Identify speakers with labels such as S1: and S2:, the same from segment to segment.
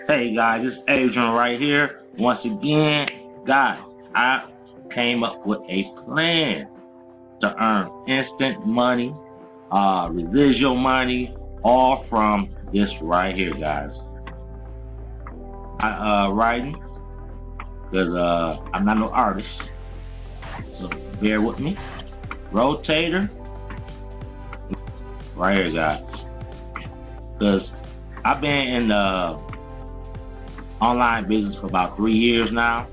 S1: Hey guys, it's Adrian right here. Once again, guys, I came up with a plan to earn instant money, residual money, all from this right here, guys. I writing because I'm not no artist, so bear with me. Rotator, right here, guys. Because I've been in the online business for about 3 years now.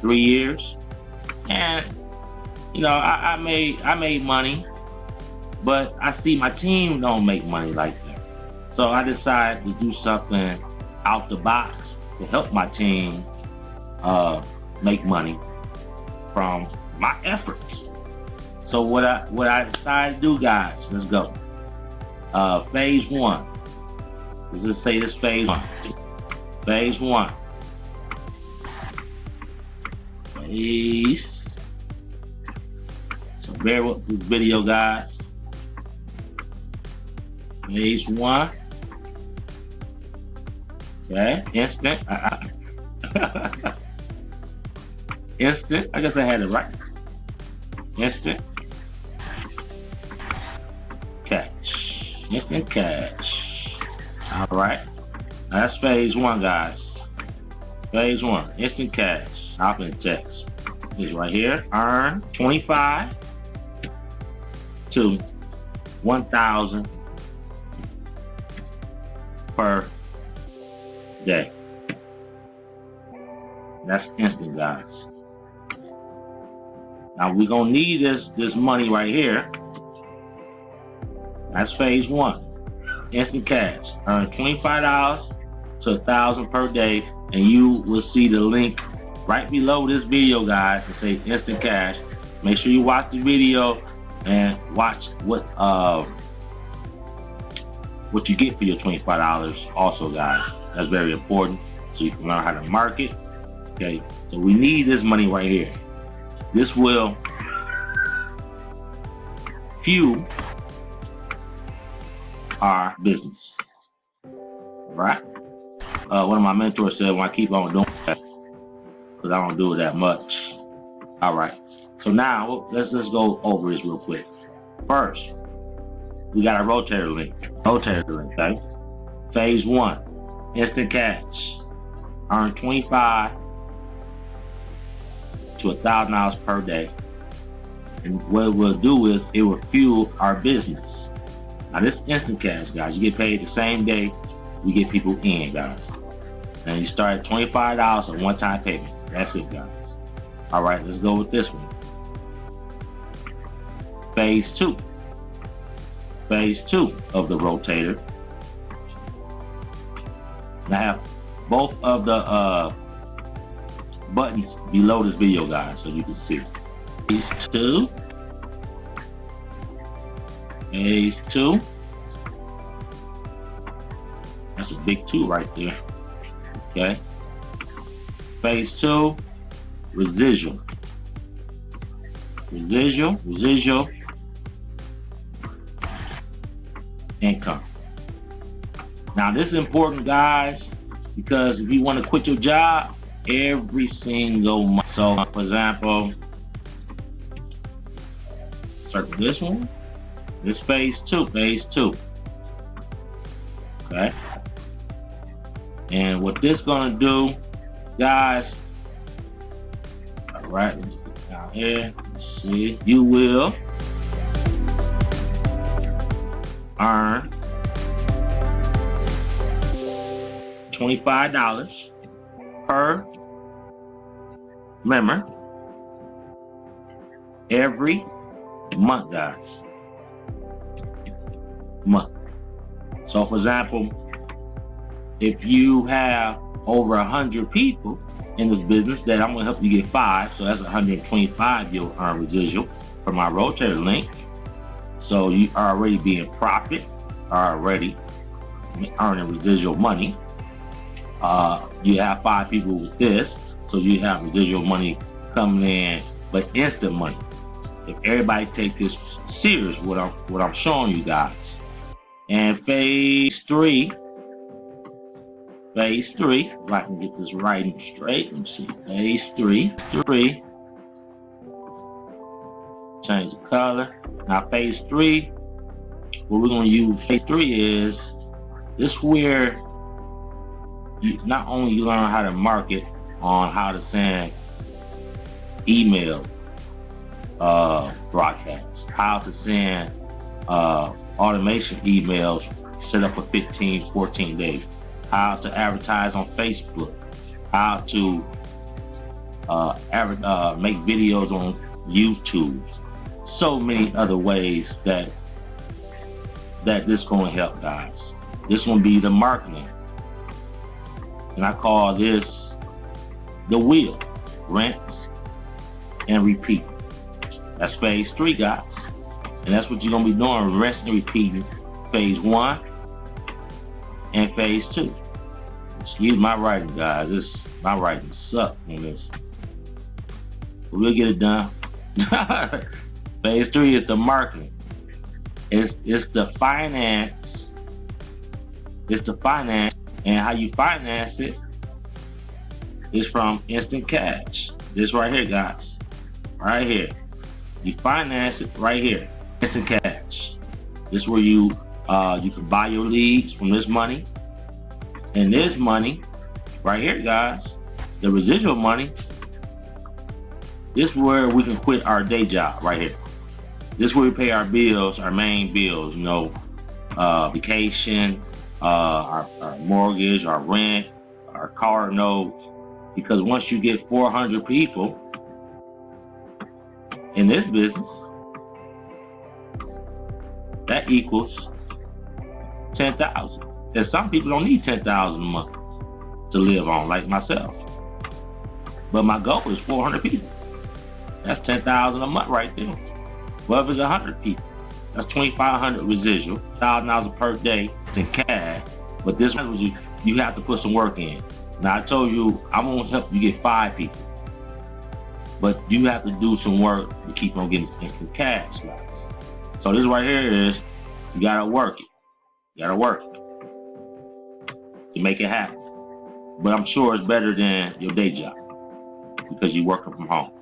S1: 3 years, and you know, I made money, but I see my team don't make money like that. So I decided to do something out the box to help my team make money from my efforts. So what I decided to do, guys, let's go. Phase 1. Let's just say this phase 1. Phase 1. Phase. So bear with this video, guys. Phase 1. Okay, instant. Instant. I guess I had it right. Instant cash. Instant cash. All right. That's phase 1, guys. Phase 1, instant cash. Hop in text. This right here. Earn 25 to 1,000 per day. That's instant, guys. Now we're gonna need this money right here. That's phase 1. Instant cash. Earn $25 to 1,000 per day, and you will see the link right below this video, guys, that says instant cash. Make sure you watch the video and watch what you get for your $25 also, guys. That's very important, so you can learn how to market. Okay, so we need this money right here. This will fuel our business. All right. One of my mentors said, "Well, I keep on doing that because I don't do it that much." All right. So now let's go over this real quick. First, we got a rotator link. Rotator link, okay? Phase 1, instant cash. Earn 25 to $1,000 per day. And what it will do is it will fuel our business. Now this instant cash, guys, you get paid the same day we get people in, guys. And you start at $25 a one-time payment. That's it, guys. All right, let's go with this one. Phase 2. Phase 2 of the rotator. I have both of the buttons below this video, guys, so you can see. Phase 2. Phase 2. That's a big 2 right there. Okay. Phase 2, residual. Residual income. Now this is important, guys, because if you want to quit your job every single month. So for example, circle this one. This phase 2, phase 2. Okay. And what this gonna do, guys, all right, let me put it down here. Let's see. You will earn $25 per member every month, guys. Month. So for example, if you have over 100 people in this business, that I'm gonna help you get 5, so that's 125 you'll earn residual from my rotator link. So you are already being profit, already earning residual money. You have 5 people with this, so you have residual money coming in, but instant money. If everybody take this serious, what I'm showing you guys. And phase 3 Phase 3, if I can get this writing straight. Let me see. Phase 3. Change the color. Now phase 3, what we're going to use phase 3 is this where you not only you learn how to market on how to send email broadcasts, how to send automation emails set up for 15, 14 days, how to advertise on Facebook, how to make videos on YouTube. So many other ways that this going to help, guys. This one be the marketing, and I call this the wheel: rinse and repeat. That's phase 3, guys, and that's what you're gonna be doing: rinse and repeating phase 1 and phase 2. Excuse my writing, guys. My writing sucks on this. We'll get it done. Phase 3 is the marketing. It's the finance. It's the finance, and how you finance it is from instant cash. This right here, guys. Right here. You finance it right here. Instant cash. This is where you can buy your leads from this money. And this money right here, guys, the residual money, this is where we can quit our day job right here. This is where we pay our bills, our main bills, you know, vacation, our mortgage, our rent, our car notes. Because once you get 400 people in this business, that equals 10,000. And some people don't need 10,000 a month to live on, like myself. But my goal is 400 people. That's 10,000 a month right there. Well, if it's 100 people, that's 2,500 residual, $1,000 per day in cash. But this one, you have to put some work in. Now I told you I won't help you get 5 people, but you have to do some work to keep on getting instant cash, guys. So this right here is you gotta work it. You gotta work it to make it happen. But I'm sure it's better than your day job because you're working from home,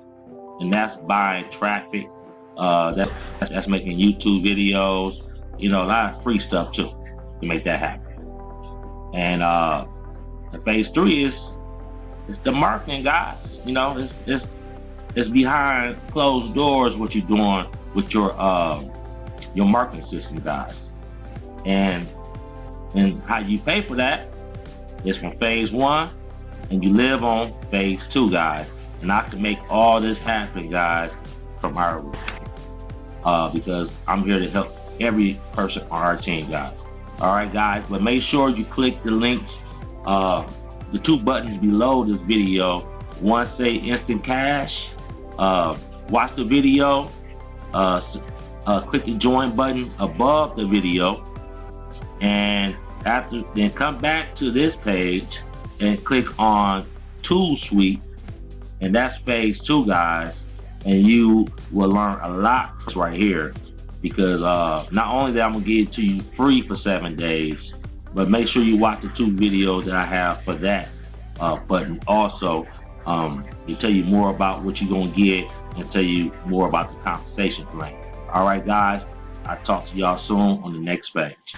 S1: and that's buying traffic. That's making YouTube videos. You know, a lot of free stuff too to make that happen. And phase 3 is it's the marketing, guys. You know, it's behind closed doors what you're doing with your marketing system, guys. And how you pay for that is from phase 1, and you live on phase 2, guys. And I can make all this happen, guys, from our because I'm here to help every person on our team, guys. All right, guys, but make sure you click the links, the 2 buttons below this video. One say instant cash. Watch the video. Click the join button above the video, and then come back to this page and click on Tool Suite, and that's phase 2, guys. And you will learn a lot right here, because not only that I'm gonna give it to you free for 7 days, but make sure you watch the 2 videos that I have for that button also. To tell you more about what you're gonna get and tell you more about the compensation plan. All right, guys, I'll talk to y'all soon on the next page.